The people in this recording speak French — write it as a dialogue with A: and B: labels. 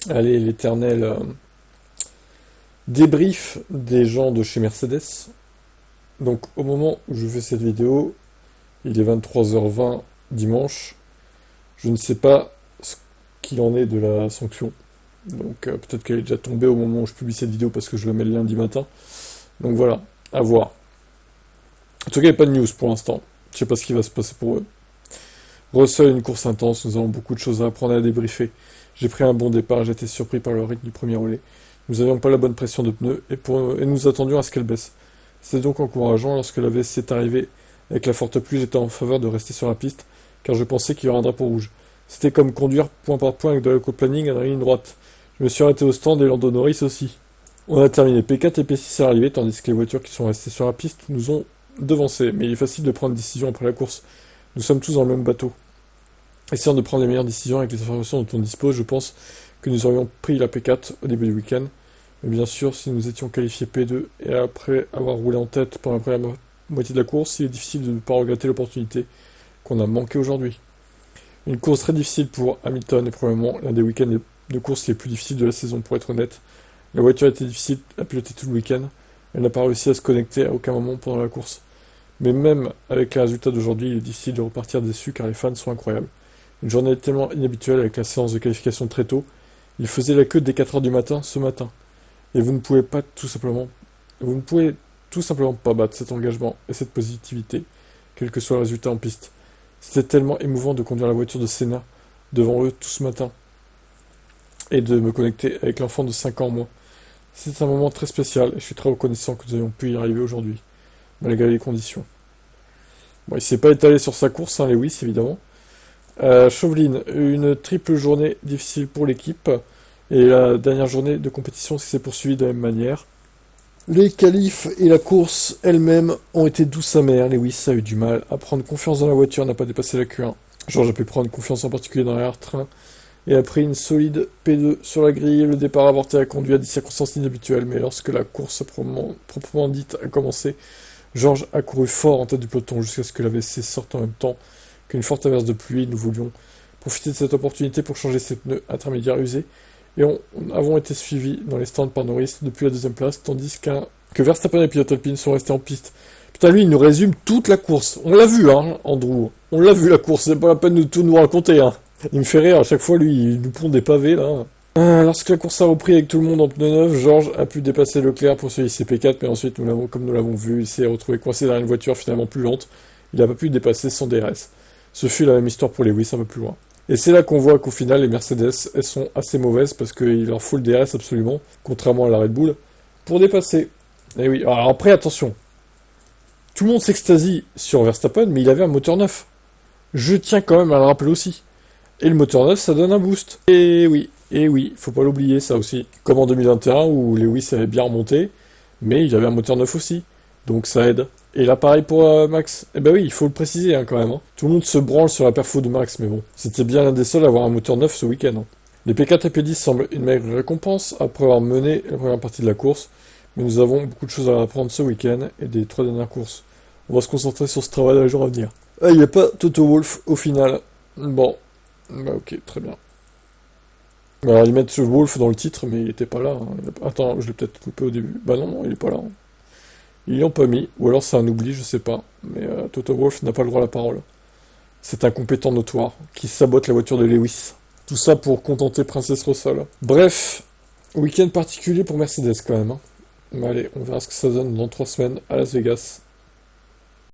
A: Allez, l'éternel débrief des gens de chez Mercedes. Donc au moment où je fais cette vidéo, il est 23h20 dimanche. Je ne sais pas ce qu'il en est de la sanction. Donc peut-être qu'elle est déjà tombée au moment où je publie cette vidéo parce que je la mets le lundi matin. Donc voilà, à voir. En tout cas, il n'y a pas de news pour l'instant. Je sais pas ce qui va se passer pour eux. Russell, une course intense, nous avons beaucoup de choses à apprendre et à débriefer. J'ai pris un bon départ, j'ai été surpris par le rythme du premier relais. Nous n'avions pas la bonne pression de pneus et nous attendions à ce qu'elle baisse. C'était donc encourageant lorsque la VSC est arrivée avec la forte pluie, j'étais en faveur de rester sur la piste car je pensais qu'il y aurait un drapeau rouge. C'était comme conduire point par point avec de l'éco-planning à la ligne droite. Je me suis arrêté au stand et Lando Norris aussi. On a terminé P4 et P6 à l'arrivée tandis que les voitures qui sont restées sur la piste nous ont devancés. Mais il est facile de prendre une décision après la course. Nous sommes tous dans le même bateau. Essayant de prendre les meilleures décisions avec les informations dont on dispose, je pense que nous aurions pris la P4 au début du week-end. Mais bien sûr, si nous étions qualifiés P2 et après avoir roulé en tête pendant la première moitié de la course, il est difficile de ne pas regretter l'opportunité qu'on a manquée aujourd'hui. Une course très difficile pour Hamilton et probablement l'un des week-ends de course les plus difficiles de la saison pour être honnête. La voiture était difficile à piloter tout le week-end. Elle n'a pas réussi à se connecter à aucun moment pendant la course. Mais même avec les résultats d'aujourd'hui, il est difficile de repartir déçu car les fans sont incroyables. Une journée tellement inhabituelle avec la séance de qualification très tôt. Il faisait la queue dès 4h du matin ce matin. Et vous ne pouvez tout simplement pas battre cet engagement et cette positivité, quel que soit le résultat en piste. C'était tellement émouvant de conduire la voiture de Senna devant eux tout ce matin et de me connecter avec l'enfant de 5 ans en moi. C'est un moment très spécial et je suis très reconnaissant que nous ayons pu y arriver aujourd'hui, malgré les conditions. Bon, il s'est pas étalé sur sa course, hein, Lewis, évidemment. Chauvelin, une triple journée difficile pour l'équipe. Et la dernière journée de compétition s'est poursuivie de la même manière. Les qualifs et la course elle-même ont été douces amères. Lewis a eu du mal à prendre confiance dans la voiture, n'a pas dépassé la Q1. George a pu prendre confiance en particulier dans l'air-train et a pris une solide P2 sur la grille. Le départ avorté a conduit à des circonstances inhabituelles, mais lorsque la course proprement dite a commencé, George a couru fort en tête du peloton jusqu'à ce que la VSC sorte en même temps qu'une forte averse de pluie. Nous voulions profiter de cette opportunité pour changer ses pneus intermédiaires usés et avons été suivis dans les stands par Norris depuis la deuxième place, tandis que Verstappen et Pilote Alpine sont restés en piste. Putain, lui, il nous résume toute la course. On l'a vu, hein, Andrew. On l'a vu, la course. C'est pas la peine de tout nous raconter, hein. Il me fait rire, à chaque fois, lui, il nous pond des pavés, là. Lorsque la course a repris avec tout le monde en pneu neuf, George a pu dépasser Leclerc pour ce ICP4, mais ensuite, comme nous l'avons vu, il s'est retrouvé coincé derrière une voiture finalement plus lente. Il n'a pas pu dépasser son DRS. Ce fut la même histoire pour Lewis un peu plus loin. Et c'est là qu'on voit qu'au final, les Mercedes, elles sont assez mauvaises parce qu'il leur faut le DRS absolument, contrairement à la Red Bull, pour dépasser. Et oui, alors après, attention. Tout le monde s'extasie sur Verstappen, mais il avait un moteur neuf. Je tiens quand même à le rappeler aussi. Et le moteur neuf, ça donne un boost. Et oui, faut pas l'oublier ça aussi. Comme en 2021 où Lewis avait bien remonté, mais il avait un moteur neuf aussi. Donc ça aide. Et là, pareil pour Max. Eh ben oui, il faut le préciser hein, quand même. Hein. Tout le monde se branle sur la perfo de Max, mais bon. C'était bien l'un des seuls à avoir un moteur neuf ce week-end. Hein. Les P4 et P10 semblent une maigre récompense après avoir mené la première partie de la course. Mais nous avons beaucoup de choses à apprendre ce week-end et des 3 dernières courses. On va se concentrer sur ce travail à jour à venir. Ah, il n'y a pas Toto Wolff au final. Bon. Bah ok, très bien. Alors ils mettent Wolff dans le titre, mais il était pas là. Hein. Attends, je l'ai peut-être coupé au début. Bah non, il est pas là. Hein. Ils l'ont pas mis, ou alors c'est un oubli, je sais pas. Mais Toto Wolff n'a pas le droit à la parole. C'est un compétent notoire, qui sabote la voiture de Lewis. Tout ça pour contenter Princess Russell. Bref, week-end particulier pour Mercedes quand même. Hein. Mais allez, on verra ce que ça donne dans 3 semaines à Las Vegas.